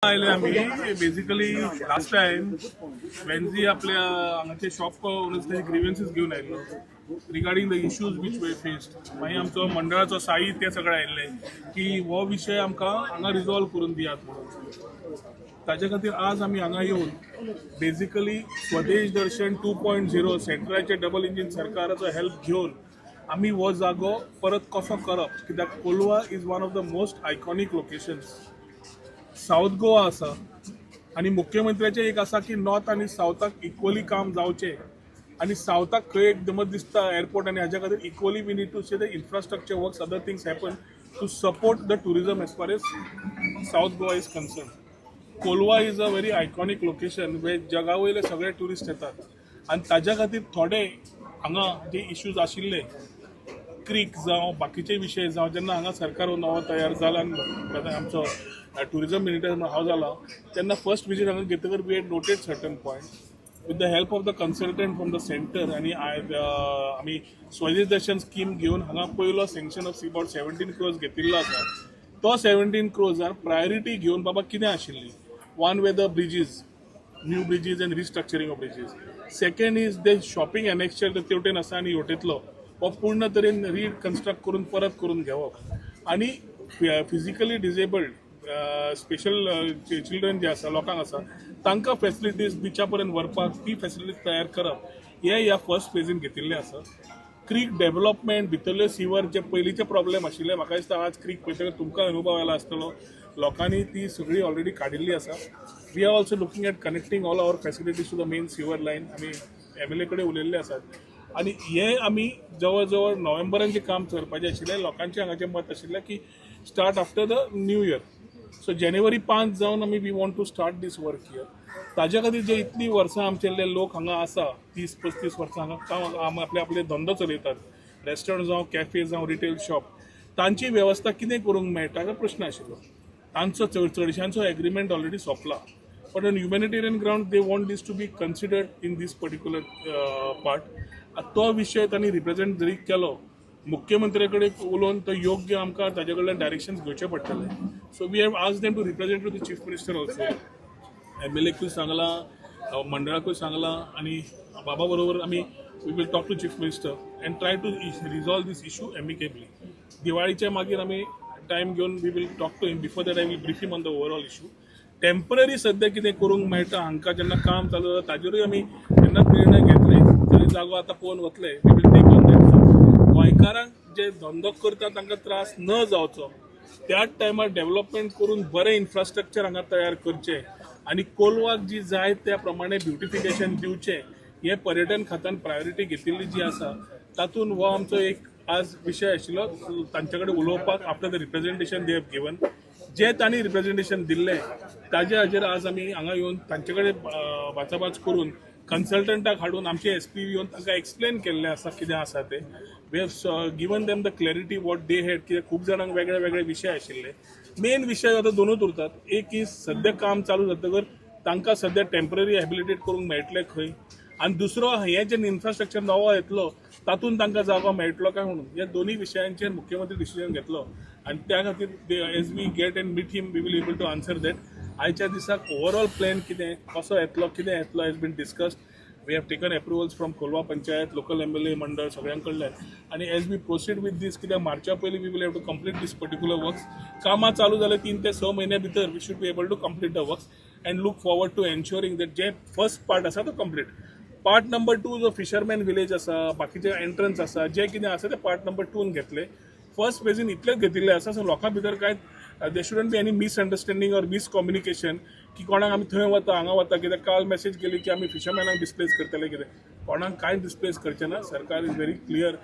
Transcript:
आयले आम्ही basically last time वेन्झी आपल्या हांगाचे शॉप ओनर्स ग्रीवेन्सीस घेऊन आयलो regarding the issues which way faced मागीर आमचो मंडळाचो साई ते सगळे आयिल्ले की हो विषय आमकां हांगा रिजॉल्व करून दियात म्हणून ताजे खातीर आज आमी हांगा येवन बेसिकली स्वदेश दर्शन 2.0 सेंट्रलाचे डबल इंजिन सरकाराचो हेल्प घेवन आमी हो जागो परत कसो करप कित्याक Kolwa is one of the most iconic locations south Goa आसा आणि मुख्यमंत्र्याचे एक आसा की नॉर्थ आणि साउथाक इक्वली काम जावचे आणि साउथाक खंय एक गमत दिसता एअरपोर्ट आणि हाच्या खातीर equally we need to see the infrastructure works other things happen to support the tourism as far as South Goa is concern. Colva is a very iconic location वे जगा वयले सगळे टुरिस्ट येतात आणि ताज्या खातीर थोडे हांगा जे इश्यूज आशिल्ले क्रीक जावं बाकीचे विशय जावं जेन्ना हांगा सरकार नवो तयार जाला आनी आमचो टुरिझम मिनिस्टर हांव जाला तेन्ना फर्स्ट विजीट हांगा घेतकर we had noted certain point with the help of the consultant from the centre आनी आमी स्वदेश दर्शन स्कीम घेवन हांगा पयलो सँक्शन ऑफ अबाउट 17 crores घेतिल्लो आसा. तो 17 crores प्रायोरिटी घेवन बाबा कितें आशिल्ली one way the bridges new bridges and restructuring of bridges. Second is the shopping annexure तेवटेन आसा आनी हेवटेंतलो हो पूर्ण तरेन रिकन्स्ट्रक्ट करून परत करून घेवप आनी फिजिकली डिजेबल्ड स्पेशल चिल्ड्रन जे आसा लोकांक आसा तांकां फॅसिलिटीज बिचा पर्यंत व्हरपाक ती फॅसिलिटीज तयार करप हे ह्या फर्स्ट फेजीन घेतिल्ले आसा. क्रीक डेव्हलपमेंट भितरले सिवर जे पयलींचे प्रॉब्लेम आशिल्ले म्हाका दिसता आज क्रीक पळयतकच तुमकां अनुभव आयला आसतलो लोकांनी ती सगळी ऑलरेडी काडिल्ली आसा. We are also looking at connecting all our facilities to the main sewer line आमी MLA कडेन उलयल्ले आसात आणि हे आमी जवळ जवळ नोव्हेंबरान जे काम करपाचें आशिल्लें लोकांचें हांगाचें मत आशिल्लें की start after the new year. So जानेवारी 5 जावन आमी we want to start this work here. ताज्या खातीर जे इतली वर्सां आमचेले लोक हांगा आसा 30-35 वर्सां हांगा आपले धंदो चलयतात रेस्टॉरंट जावं कॅफे जावं रिटेल शॉप तांची वेवस्था कितें करूंक मेळटा हो प्रश्न आशिल्लो. तांचो चडशांचो एग्रीमेंट ऑलरेडी सोंपला but on humanitarian ground they want this to be considered in this particular part. तो विषय तांणी रिप्रेझेंट जरी केलो मुख्यमंत्र्या कडेन उलोवन तो योग्य आमकां ताजे कडल्यान डायरेक्शन्स घेवचे पडटले. So we have asked them to represent to the chief minister also MLAकूय सांगला मंडळाकूय सांगला आणि बाबा बरोबर आमी we will talk to chief minister and try to resolve this issue amicably. दिवाळीच्या मागीर आमी टायम घेवन we will talk to him before that I will brief him on the overall issue. Temporary सध्या कितें करूंक मेळटा हांकां जेन्ना काम चालू जाता ताजेरूय आमी जेन्ना निर्णय घेतले तरी जागो आतां पळोवन वतले we will take on that. गोंयकारांक जे धंदो करता तांकां त्रास न जावचो त्याच टायमार डेव्हलपमेंट करून बरें इन्फ्रास्ट्रक्चर हांगा तयार करचें आणि कोलवाक जी जाय त्या प्रमाणे ब्युटिफिकेशन दिवचें हे पर्यटन खात्यान प्रायोरिटी घेतिल्ली जी आसा तातूंत हो आमचो एक आज विशय आशिल्लो तांचे कडेन उलोवपाक after the representation they have given जे तांणी रिप्रेझेंटेशन दिल्लें ताजे हाजेर आज आमी हांगा येवन तांचे कडेन वाचाबाच करून कन्सल्टंटाक हाडून आमचे SP येवन तांकां एक्सप्लेन केल्लें आसा कितें आसा तें. We have given them the clarity what they had कित्याक खूब जाणांक वेगळे वेगळे विशय आशिल्ले. मेन विशय आतां दोनूच उरतात. एक इज सद्या काम चालू जातकर तांकां सद्या टेम्पररी हॅबिलिटेट करूंक मेळटलें खंय आनी दुसरो हे जे इन्फ्रास्ट्रक्चर नवो येतलो तातूंत तांकां जागो मेळटलो काय म्हणून ह्या दोनूय विशयांचेर मुख्यमंत्री डिसिजन घेतलो आनी त्या खातीर as we get and meet him we will able to answer that. आयच्या दिसाक ओवरऑल प्लॅन कितें कसो येतलो कितें येतलो has been discussed. We have taken approvals from Colva panchayat local MLA मंडळ सगळ्यां कडल्यान आनी as we proceed with this कित्याक मार्चा पयलीं we will have to complete this particular works. कामां चालू जाले 3 ते 6 म्हयन्या भितर we should be able to complete the works and look forward to ensuring that जे फर्स्ट पार्ट आसा तो कंप्लीट. पार्ट नंबर 2 जो फिशरमॅन विलेज आसा बाकीचे एंट्रन्स आसा जे कितें आसा ते पार्ट नंबर 2 घेतले. फर्स्ट फेजीन इतलेच घेतिल्ले आसा सो लोकां भितर कांय they shouldn't be any misunderstanding or miscommunication की कोणाक आमी थंय वता हांगा वता कित्याक काल मेसेज केली की आमी फिशरमॅनाक डिस्प्लेस करतले कितें कोणाक कांय डिस्प्लेस करचे ना. सरकार इज व्हेरी क्लियर